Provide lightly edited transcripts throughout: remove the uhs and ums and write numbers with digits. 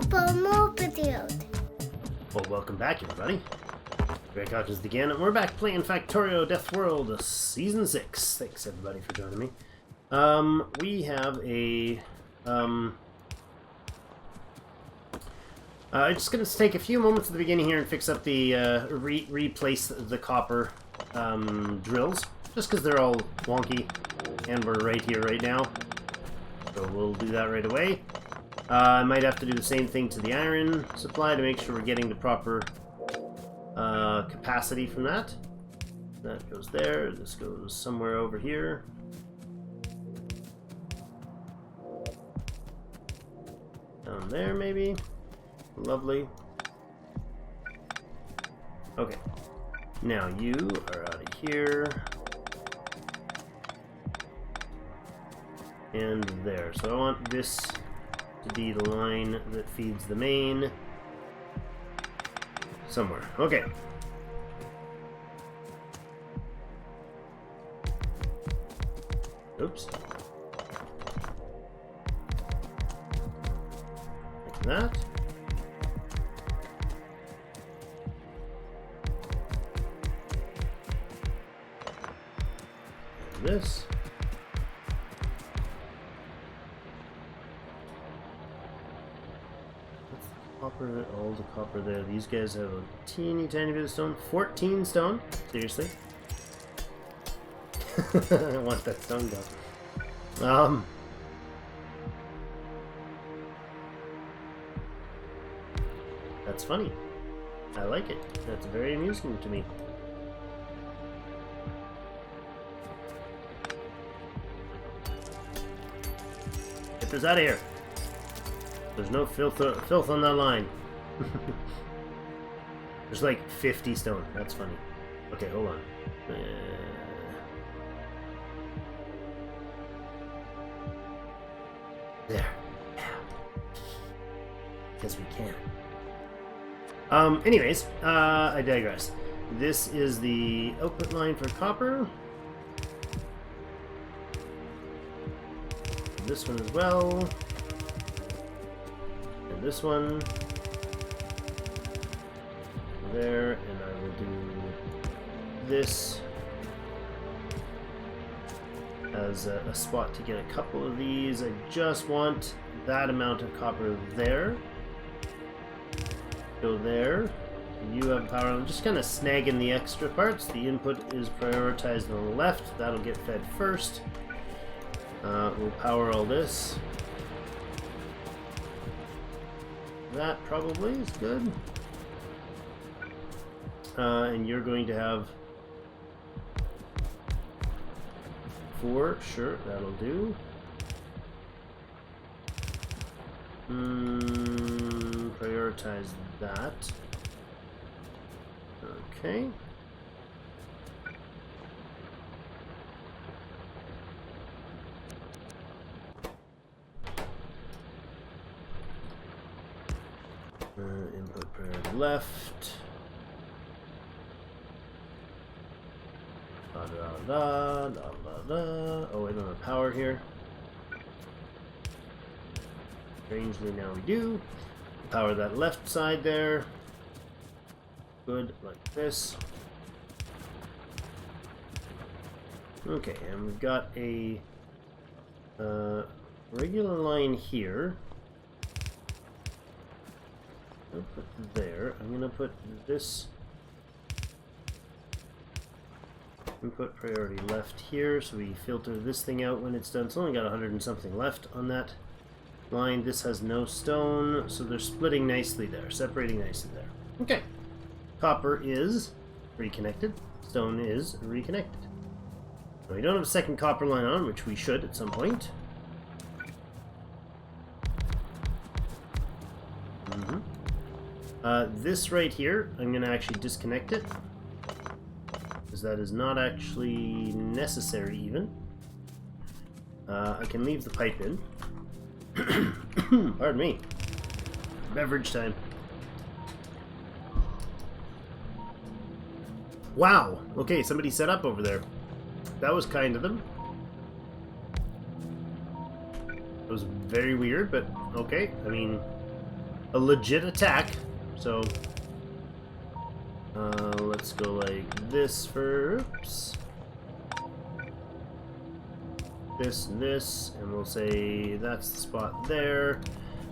for more videos. Well, welcome back, everybody. Greg Hawkins again, and we're back playing Factorio Deathworld Season 6. Thanks, everybody, for joining me. We have a... just going to take a few moments at the beginning here and fix up the... replace the copper drills, just because they're all wonky, and we're right here right now. So we'll do that right away. I might have to do the same thing to the iron supply to make sure we're getting the proper capacity from that. That goes there. This goes somewhere over here. Down there, maybe. Lovely. Okay. Now you are out of here. And there. So I want this to be the line that feeds the main somewhere. Okay. Oops. Like that. And this. Copper, all the copper there. These guys have a teeny tiny bit of stone. 14 stone? Seriously? I want that stone down. That's funny. I like it. That's very amusing to me. Get this out of here. There's no filth on that line. There's like 50 stone. That's funny. Okay, hold on. There. Yeah. Because we can. Anyways, I digress. This is the output line for copper. This one as well. This one there, and I will do this as a spot to get a couple of these. I just want that amount of copper there. Go there. You have power. I'm just kind of snagging the extra parts. The input is prioritized on the left. That'll get fed first. We'll power all this. That probably is good. And you're going to have 4. Sure, that'll do. Prioritize that. Okay. Input priority left. Da da da da da da. Oh, I don't have power here. Strangely, now we do. Power that left side there. Good, like this. Okay, and we've got a regular line here. I'll put there. I'm gonna put this input priority left here, so we filter this thing out when it's done. It's only got 100 and something left on that line. This has no stone, so they're splitting nicely there, separating nicely there. Okay. Copper is reconnected. Stone is reconnected. Now, we don't have a second copper line on, which we should at some point. This right here, I'm going to actually disconnect it, because that is not actually necessary even. I can leave the pipe in. Pardon me. Beverage time. Wow! Okay, somebody set up over there. That was kind of them. It was very weird, but okay. I mean, a legit attack. So let's go like this for oops. This and this, and we'll say that's the spot there.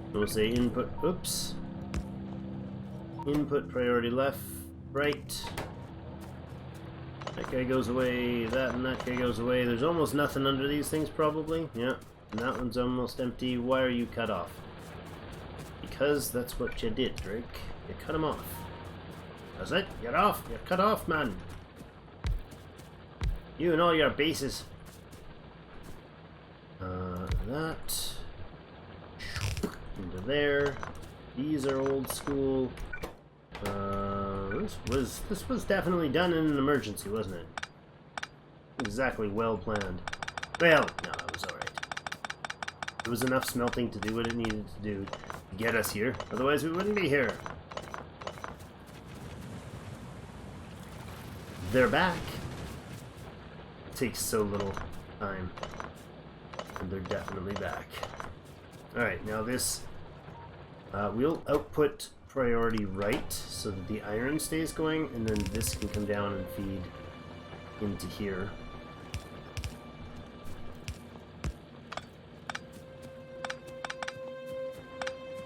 And we'll say input, oops. Input priority left, right. That guy goes away, that and that guy goes away. There's almost nothing under these things probably. Yeah, and that one's almost empty. Why are you cut off? Because that's what you did, Drake. You cut him off. That's it, get off, you're cut off, man. You and all your bases. That into there. These are old school. This was definitely done in an emergency, wasn't it? Exactly well planned. Well, no, it was alright. There was enough smelting to do what it needed to do to get us here. Otherwise, we wouldn't be here. They're back. It takes so little time. And they're definitely back. Alright, now this we'll output priority right so that the iron stays going, and then this can come down and feed into here.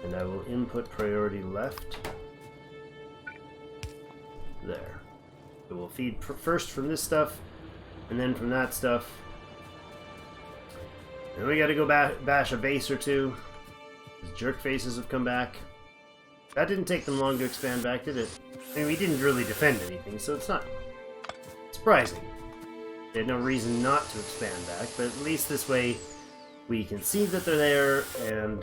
And I will input priority left. There. It will feed first from this stuff, and then from that stuff. And we gotta go bash a base or two. These jerk faces have come back. That didn't take them long to expand back, did it? I mean, we didn't really defend anything, so it's not surprising. They had no reason not to expand back, but at least this way we can see that they're there, and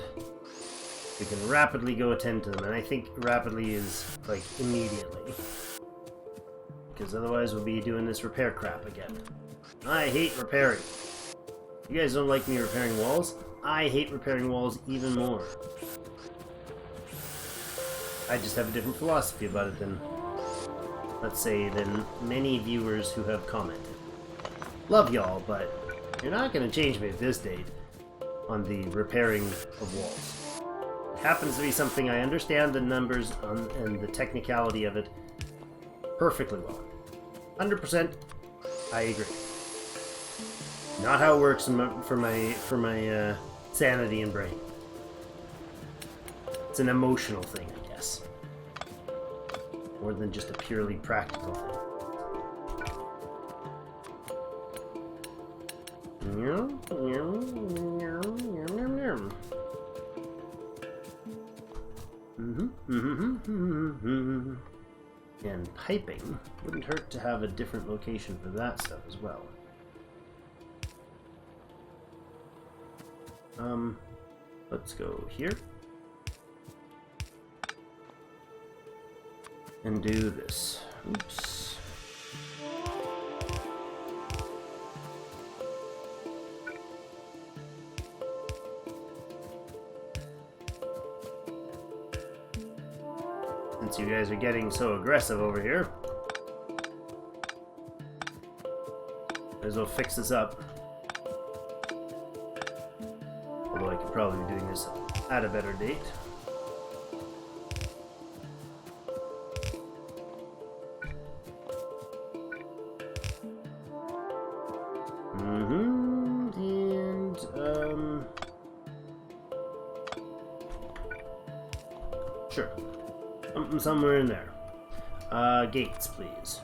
we can rapidly go attend to them. And I think rapidly is, like, immediately. Because otherwise we'll be doing this repair crap again. I hate repairing. You guys don't like me repairing walls? I hate repairing walls even more. I just have a different philosophy about it than, let's say, than many viewers who have commented. Love y'all, but you're not going to change me at this date on the repairing of walls. It happens to be something I understand the numbers and the technicality of it perfectly well. 100%, I agree. Not how it works for my sanity and brain. It's an emotional thing, I guess, more than just a purely practical thing. And piping wouldn't hurt to have a different location for that stuff as well. Let's go here and do this. Oops. Since you guys are getting so aggressive over here, might as well fix this up. Although I could probably be doing this at a better date. And sure. Somewhere in there. Gates, please.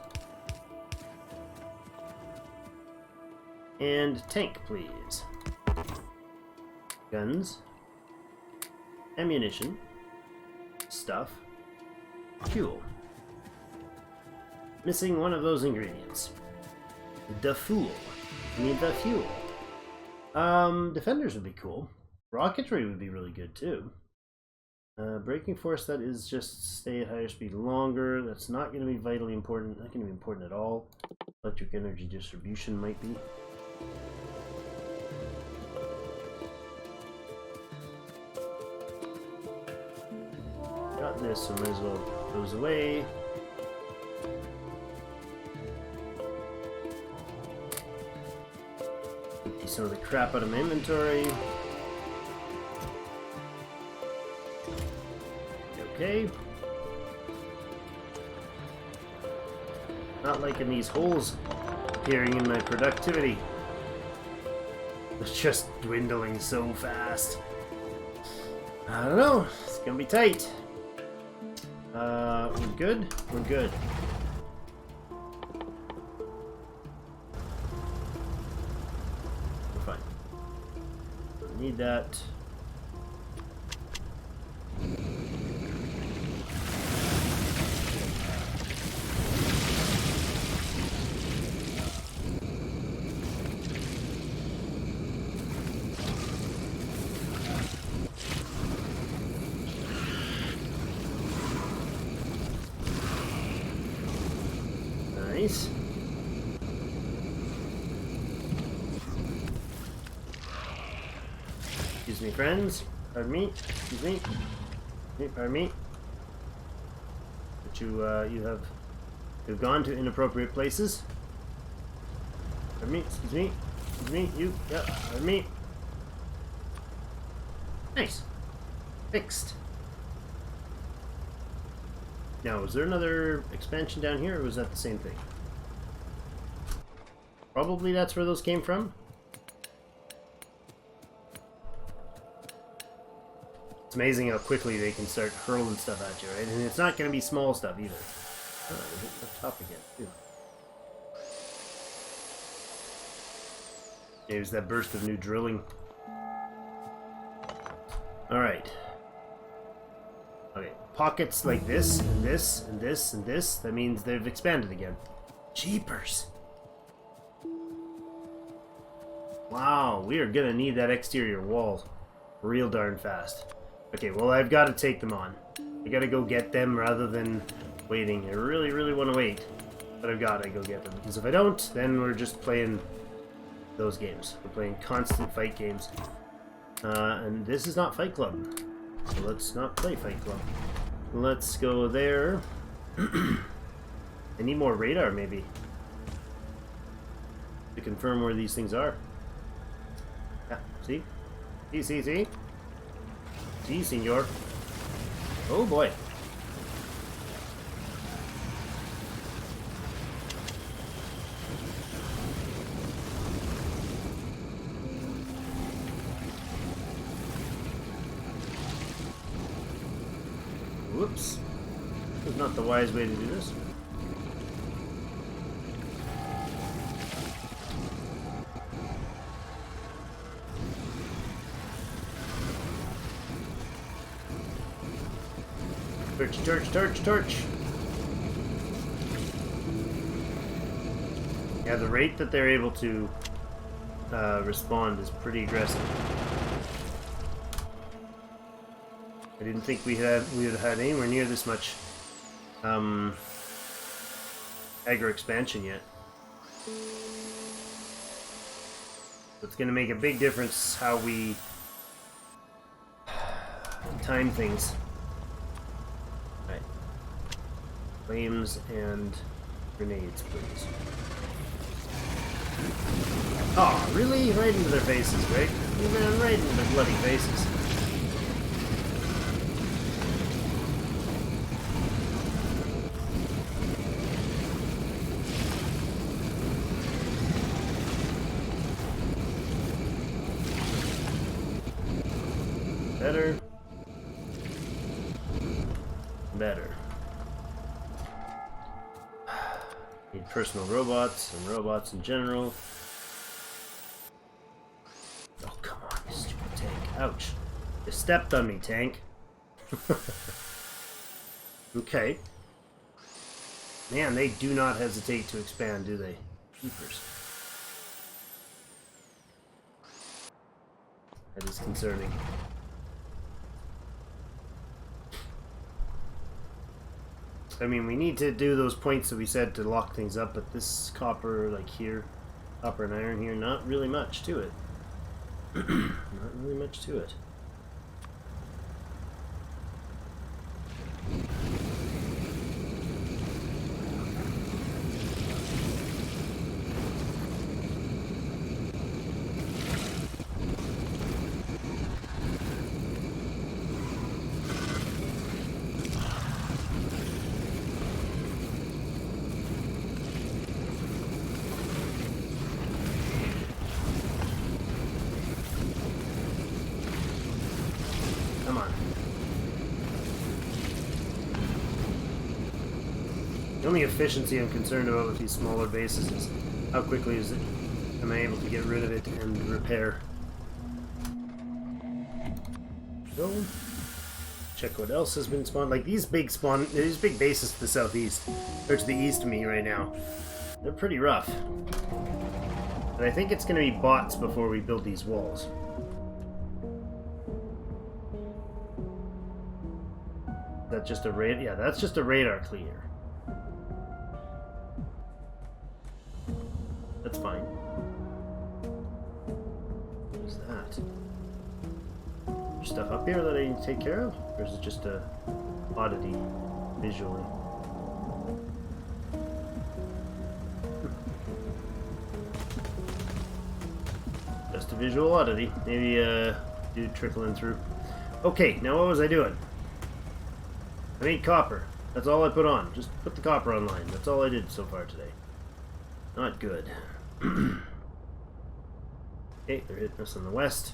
And tank, please. Guns. Ammunition. Stuff. Fuel. Missing one of those ingredients. The fuel. Need the fuel. Defenders would be cool. Rocketry would be really good too. Braking force, that is just stay at higher speed longer. That's not going to be vitally important. Not going to be important at all. Electric energy distribution might be. Got this, so might as well put those away. Empty some of the crap out of my inventory. okay. Not liking these holes appearing in my productivity. It's just dwindling so fast. I don't know. It's gonna be tight. We're good? We're good. We're fine. Need that. Nice. Excuse me, friends. Pardon me. Excuse me. Pardon me. But you've gone to inappropriate places. Pardon me. Excuse me. Excuse me. You. Yeah. Pardon me. Nice. Fixed. Now, was there another expansion down here, or was that the same thing? Probably that's where those came from. It's amazing how quickly they can start hurling stuff at you, right? And it's not going to be small stuff either. Oh, they hit the top again, too. There's that burst of new drilling. Alright. Okay, pockets like this, and this, and this, and this. That means they've expanded again. Jeepers. Wow, we are gonna need that exterior wall real darn fast. Okay, well, I've got to take them on. I gotta go get them rather than waiting. I really, really want to wait. But I've got to go get them. Because if I don't, then we're just playing those games. We're playing constant fight games. And this is not Fight Club. So let's not play Fight Club. Let's go there. I need more radar, maybe. To confirm where these things are. Yeah, see? See? See, senor. Oh boy. Whoops. This is not the wise way to do this. Torch. Yeah, the rate that they're able to respond is pretty aggressive. I didn't think we would have had anywhere near this much aggro expansion yet. It's going to make a big difference how we time things. Right. Flames and grenades, please. Oh, really? Right into their faces, right? Even right into their bloody faces. Better. Need personal robots and robots in general. Oh, come on, you stupid tank. Ouch. You stepped on me, tank. Okay. Man, they do not hesitate to expand, do they? Keepers. That is concerning. I mean, we need to do those points that we said to lock things up, but this copper, like here, copper and iron here, not really much to it. Not really much to it. come on. The only efficiency I'm concerned about with these smaller bases is how quickly am I able to get rid of it and repair. Go. Check what else has been spawned. Like these big bases to the southeast, or to the east of me right now. They're pretty rough. And I think it's going to be bots before we build these walls. That's just a radar. Yeah, that's just a radar clear. That's fine. What is that? There's stuff up here that I need to take care of? Or is it just a oddity visually? Just a visual oddity. Maybe dude trickling through. Okay, now what was I doing? I made copper. That's all I put on. Just put the copper online. That's all I did so far today. Not good. Okay, they're hitting us in the west.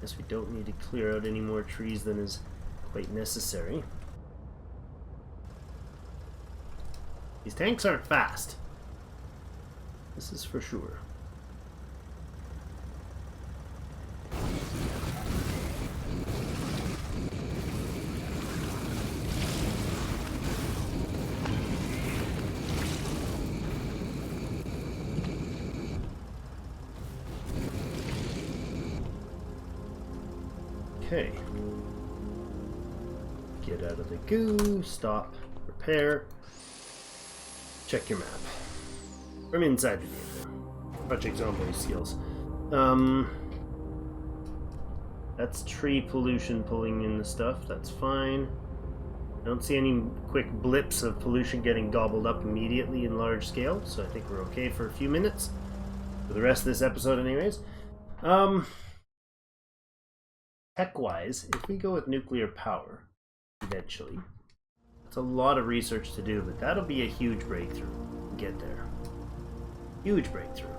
Guess we don't need to clear out any more trees than is quite necessary. These tanks aren't fast. This is for sure. Okay. Get out of the goo, stop, repair. Check your map. From inside the vehicle. Project Zombie skills. That's tree pollution pulling in the stuff. That's fine. I don't see any quick blips of pollution getting gobbled up immediately in large scale, so I think we're okay for a few minutes. For the rest of this episode anyways. Tech-wise, if we go with nuclear power, eventually, it's a lot of research to do, but that'll be a huge breakthrough. Get there. Huge breakthrough.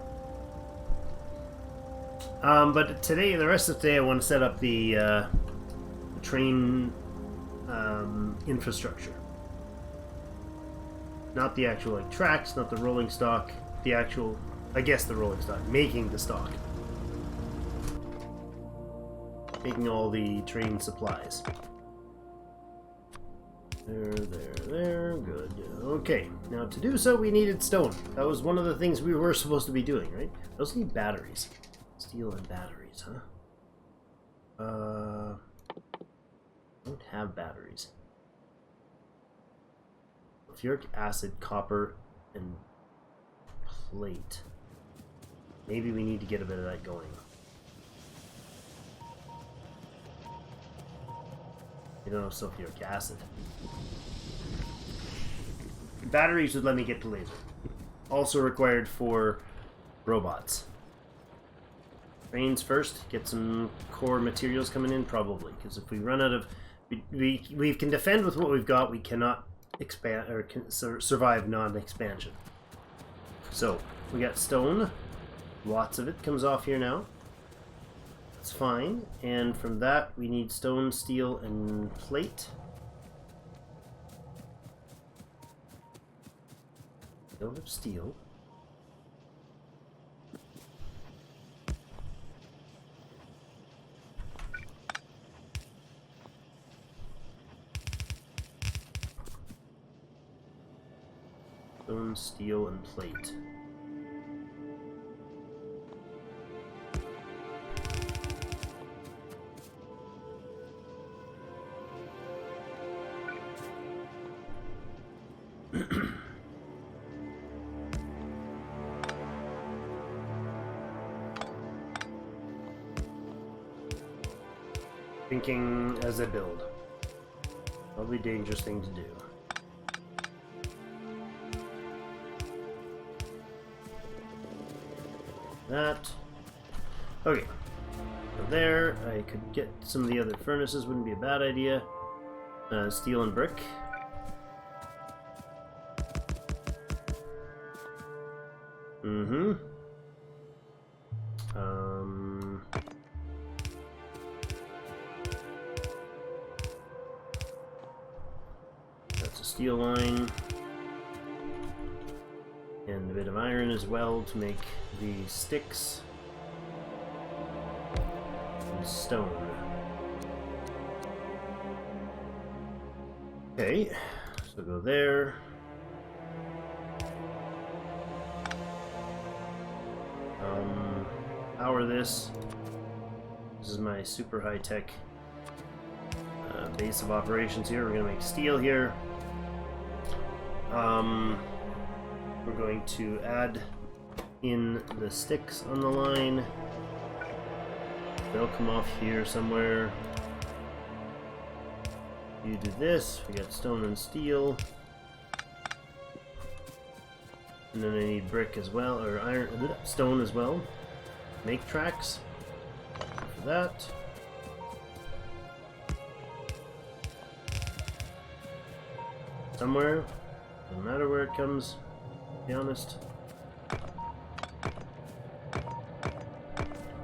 But today, the rest of today, I want to set up the train infrastructure. Not the actual like tracks, not the rolling stock, the actual, I guess the rolling stock, making the stock. Making all the train supplies. There, good. Okay, now to do so we needed stone. That was one of the things we were supposed to be doing, right? Those need batteries. Steel and batteries, huh? Don't have batteries. Sulfuric acid, copper, and plate. Maybe we need to get a bit of that going. You don't have sulfuric acid. Batteries would let me get to laser. Also required for robots. Trains first. Get some core materials coming in, probably. Because if we run out of... We can defend with what we've got. We cannot expand or survive non-expansion. So, we got stone. Lots of it comes off here now. That's fine. And from that, we need stone, steel, and plate. Don't have steel. Stone, steel, and plate. Thinking as I build. Probably a dangerous thing to do. That. Okay. So there, I could get some of the other furnaces, wouldn't be a bad idea. Steel and brick. Mm-hmm. That's a steel line. And a bit of iron as well to make the sticks. And stone. Okay, so go there. Power this. This is my super high-tech base of operations here. We're going to make steel here. We're going to add in the sticks on the line. They'll come off here somewhere. You do this. We got stone and steel. And then I need brick as well, or iron, stone as well. Make tracks for that. Somewhere, no matter where it comes, to be honest.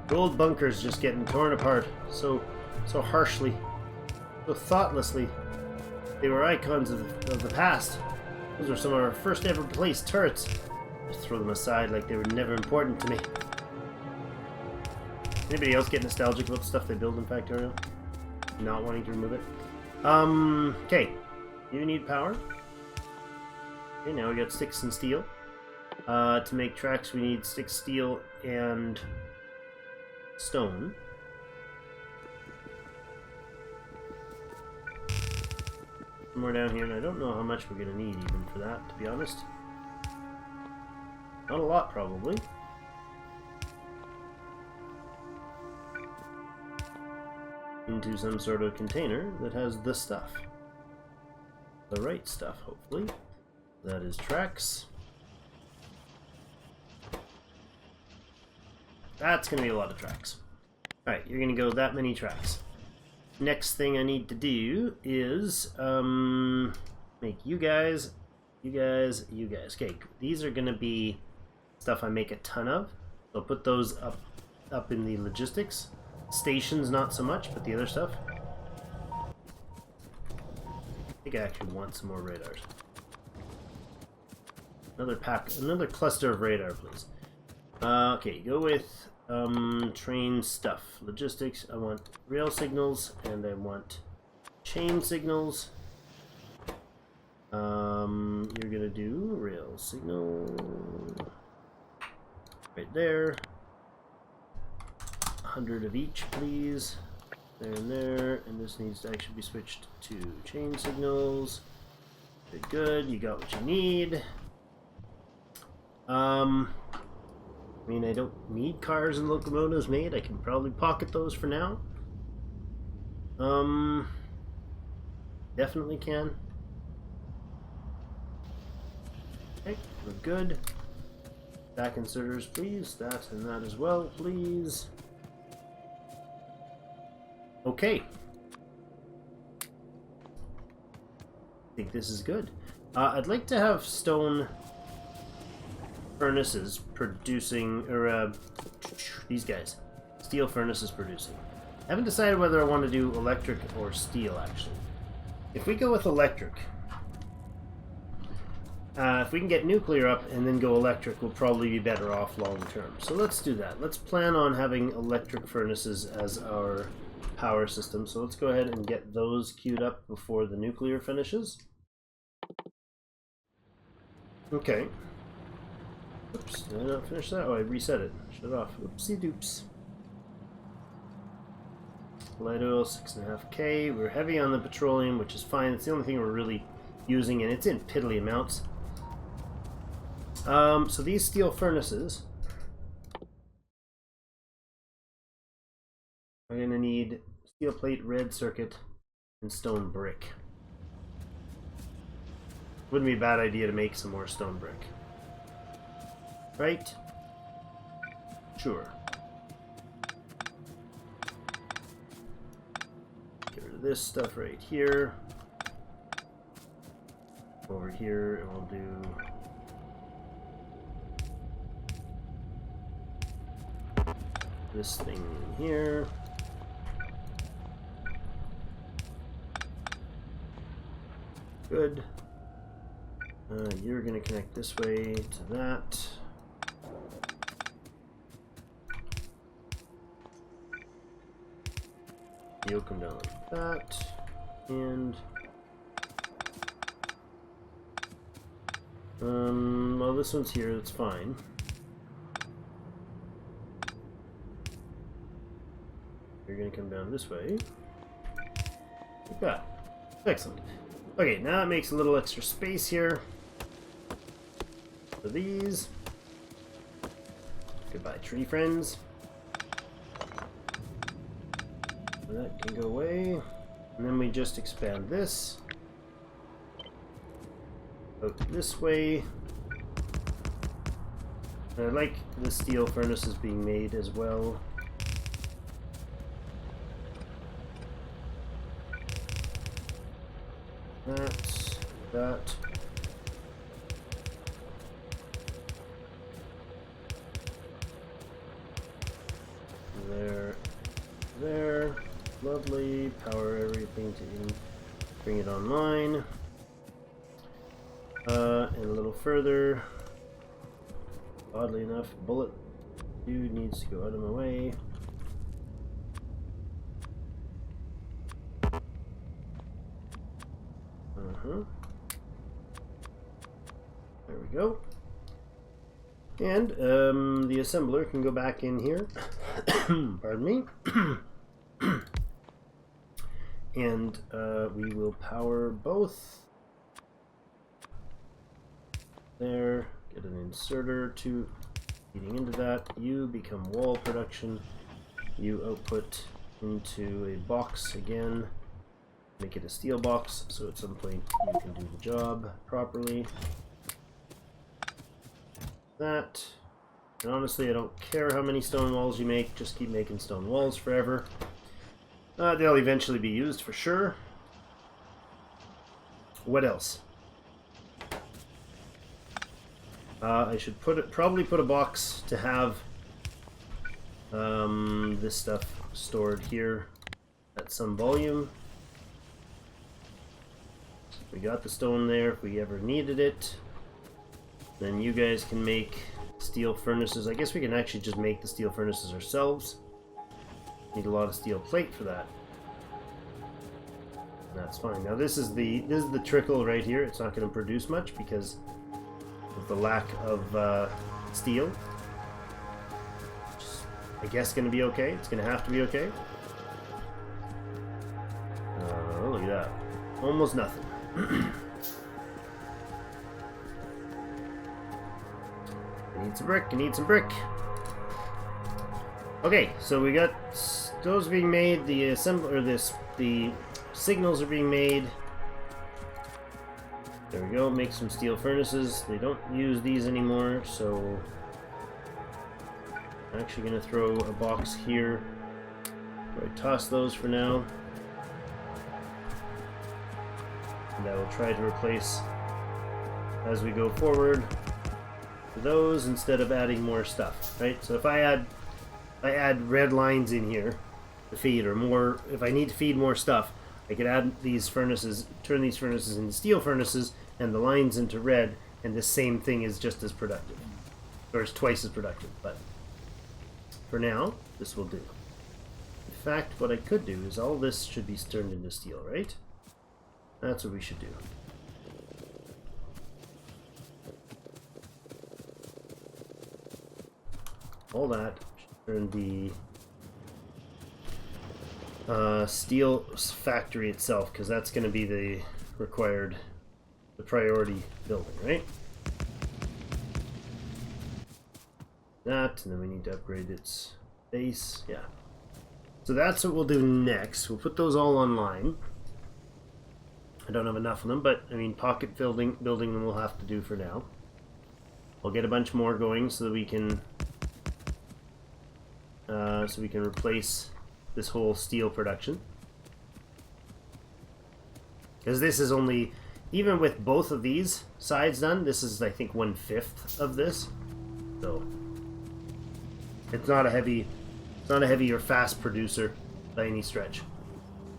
The old bunkers just getting torn apart so harshly, so thoughtlessly. They were icons of the past. Those were some of our first ever placed turrets. Just throw them aside like they were never important to me. Anybody else get nostalgic about the stuff they build in Factorio? Not wanting to remove it? Okay. You need power. Okay, now we got sticks and steel. To make tracks we need sticks, steel, and stone. More down here, and I don't know how much we're going to need even for that, to be honest. Not a lot, probably. Into some sort of container that has the stuff. The right stuff, hopefully. That is tracks. That's going to be a lot of tracks. Alright, you're going to go that many tracks. Next thing I need to do is make you guys. Okay, these are going to be stuff I make a ton of. So I'll put those up in the logistics. Stations, not so much, but the other stuff. I think I actually want some more radars. Another cluster of radar, please. Okay, go with train stuff. Logistics, I want rail signals, and I want chain signals. You're gonna do rail signal right there. 100 of each, please. There and there, and this needs to actually be switched to chain signals. Good, good. You got what you need. I mean, I don't need cars and locomotives made. I can probably pocket those for now. Definitely can. Okay, we're good. Back inserters, please. That and that as well, please. Okay. I think this is good. I'd like to have stone furnaces producing, or these guys, steel furnaces producing. I haven't decided whether I want to do electric or steel, actually. If we go with electric, if we can get nuclear up and then go electric, we'll probably be better off long term. So let's do that. Let's plan on having electric furnaces as our power system. So let's go ahead and get those queued up before the nuclear finishes. Okay. Oops, did I not finish that? Oh, I reset it. Shut it off. Oopsie doops. Light oil, 6.5K. We're heavy on the petroleum, which is fine. It's the only thing we're really using, and it's in piddly amounts. So these steel furnaces are going to need steel plate, red circuit, and stone brick. Wouldn't be a bad idea to make some more stone brick. Right? Sure. Get rid of this stuff right here. Over here, and we'll do this thing in here. Good. You're going to connect this way to that. You'll come down like that. And well, this one's here, that's fine. You're gonna come down this way. Like that. Excellent. Okay, now it makes a little extra space here for these. Goodbye, tree friends. That can go away. And then we just expand this out this way. And I like the steel furnaces being made as well. That. There. Lovely. Power everything to bring it online. And a little further. Oddly enough, bullet dude needs to go out of my way. There we go. And the assembler can go back in here. Pardon me. And we will power both. There. Get an inserter to feeding into that. You become wall production. You output into a box again. Make it a steel box, so at some point you can do the job properly. That. And honestly, I don't care how many stone walls you make, just keep making stone walls forever. They'll eventually be used for sure. What else? I should probably put a box to have this stuff stored here at some volume. We got the stone there if we ever needed it. Then you guys can make steel furnaces. I guess we can actually just make the steel furnaces ourselves. Need a lot of steel plate for that. That's fine. Now this is the trickle right here. It's not going to produce much because of the lack of steel. Which is, I guess, going to be okay. It's going to have to be okay. Look at that. Almost nothing. I need some brick. I need some brick. Okay, so we got those being made. The the signals are being made. There we go. Make some steel furnaces. They don't use these anymore, so I'm actually going to throw a box here where I toss those for now. And I will try to replace as we go forward those instead of adding more stuff, right? So if I add red lines in here to feed, or more, if I need to feed more stuff, I could add these furnaces, turn these furnaces into steel furnaces, and the lines into red, and the same thing is just as productive, or is twice as productive. But for now, this will do. In fact, what I could do is all this should be turned into steel, right? That's what we should do. All that should turn the steel factory itself, because that's going to be the priority building, right? That, and then we need to upgrade its base. Yeah. So that's what we'll do next. We'll put those all online. I don't have enough of them, but I mean, pocket building them we'll have to do for now. I'll get a bunch more going so that we can replace this whole steel production. Because this is only, even with both of these sides done, this is, I think, 1/5 of this. So it's not a heavy It's not a heavy or fast producer by any stretch.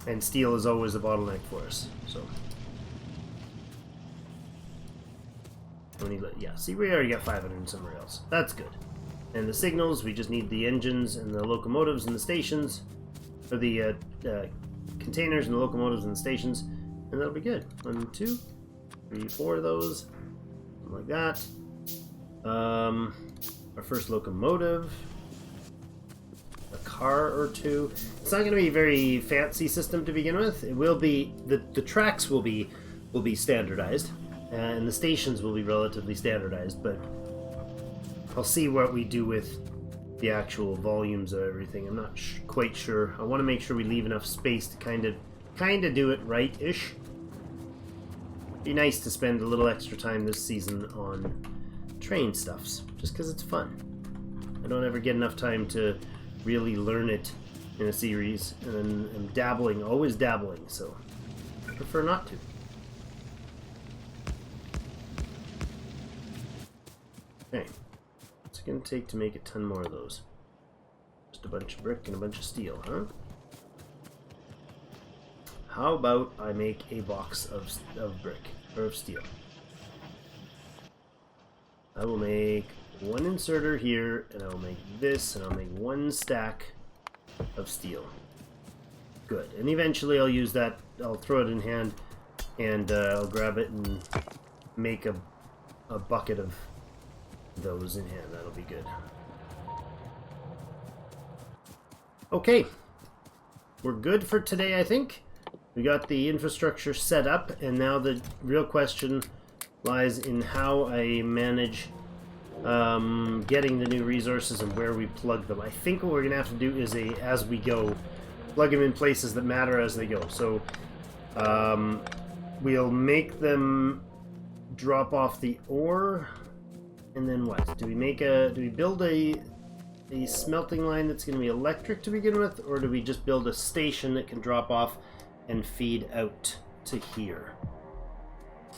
And steel is always a bottleneck for us, so. Yeah, see, we already got 500 and somewhere else. That's good. And the signals, we just need the engines and the locomotives and the stations, or the containers and the locomotives and the stations, and that'll be good. 1, 2, 3, 4 of those, something like that. Our first locomotive, a car or two. It's not going to be a very fancy system to begin with. It will be the tracks will be standardized, and the stations will be relatively standardized, but I'll see what we do with the actual volumes of everything. I'm not quite sure. I want to make sure we leave enough space to kind of do it right-ish. Be nice to spend a little extra time this season on train stuffs, just because it's fun. I don't ever get enough time to really learn it in a series, and I'm dabbling, always dabbling, so I prefer not to. Okay, what's it going to take to make a ton more of those? Just a bunch of brick and a bunch of steel, huh? How about I make a box of brick, or of steel? I will make one inserter here, and I'll make this, and I'll make one stack of steel. Good. And eventually I'll use that, I'll throw it in hand, and I'll grab it and make a bucket of those in hand. That'll be good. Okay. We're good for today, I think. We got the infrastructure set up, and now the real question lies in how I manage getting the new resources and where we plug them. I think what we're going to have to do is as we go, plug them in places that matter as they go. So we'll make them drop off the ore, and then what? Do we build a smelting line that's going to be electric to begin with, or do we just build a station that can drop off and feed out to here?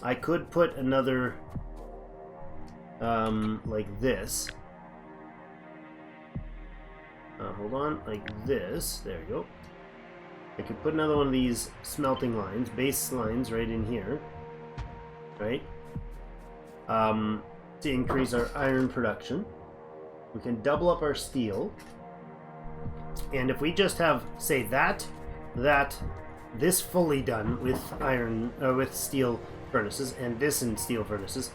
I could put another like this. Hold on, like this. There you go. I could put another one of these smelting lines, base lines, right in here, right? To increase our iron production. We can double up our steel, and if we just have, say, this fully done with iron, with steel furnaces, and this in steel furnaces,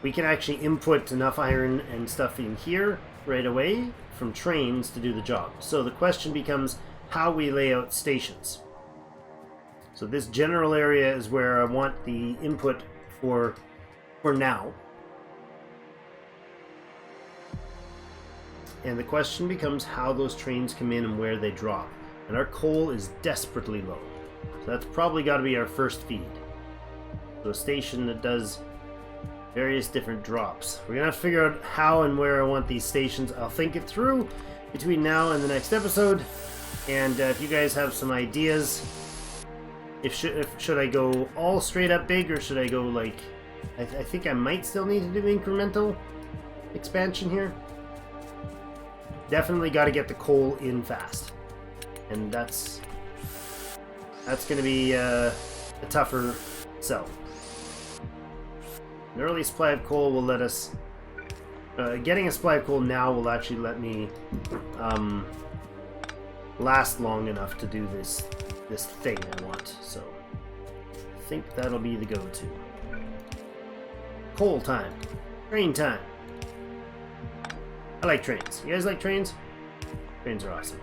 we can actually input enough iron and stuff in here right away from trains to do the job. So the question becomes how we lay out stations. So this general area is where I want the input for now. And the question becomes how those trains come in and where they drop. And our coal is desperately low. So that's probably got to be our first feed. So a station that does various different drops. We're going to have to figure out how and where I want these stations. I'll think it through between now and the next episode. And if you guys have some ideas, should I go all straight up big, or should I go like... I think I might still need to do incremental expansion here. Definitely got to get the coal in fast. And that's going to be a tougher sell. An early supply of coal will let us... getting a supply of coal now will actually let me last long enough to do this thing I want. So I think that'll be the go-to. Coal time. Train time. I like trains. You guys like trains? Trains are awesome.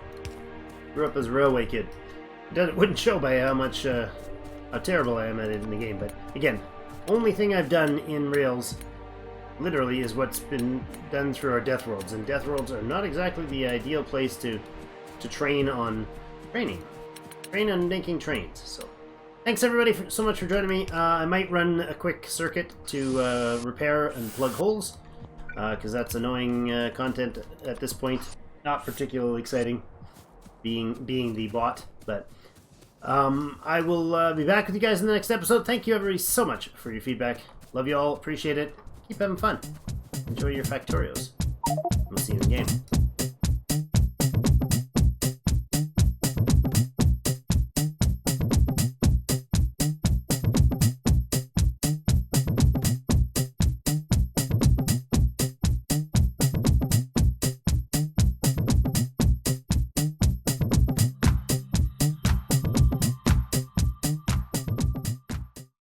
Grew up as a railway kid. It wouldn't show by how terrible I am at it in the game, but again, only thing I've done in Rails, literally, is what's been done through our Deathworlds, and Deathworlds are not exactly the ideal place to train on training. Train on making trains, so... Thanks everybody so much for joining me. I might run a quick circuit to repair and plug holes, because that's annoying content at this point. Not particularly exciting, being the bot, but I will be back with you guys in the next episode. Thank you everybody so much for your feedback. Love you all, appreciate it. Keep having fun. Enjoy your Factorios. We'll see you in the game.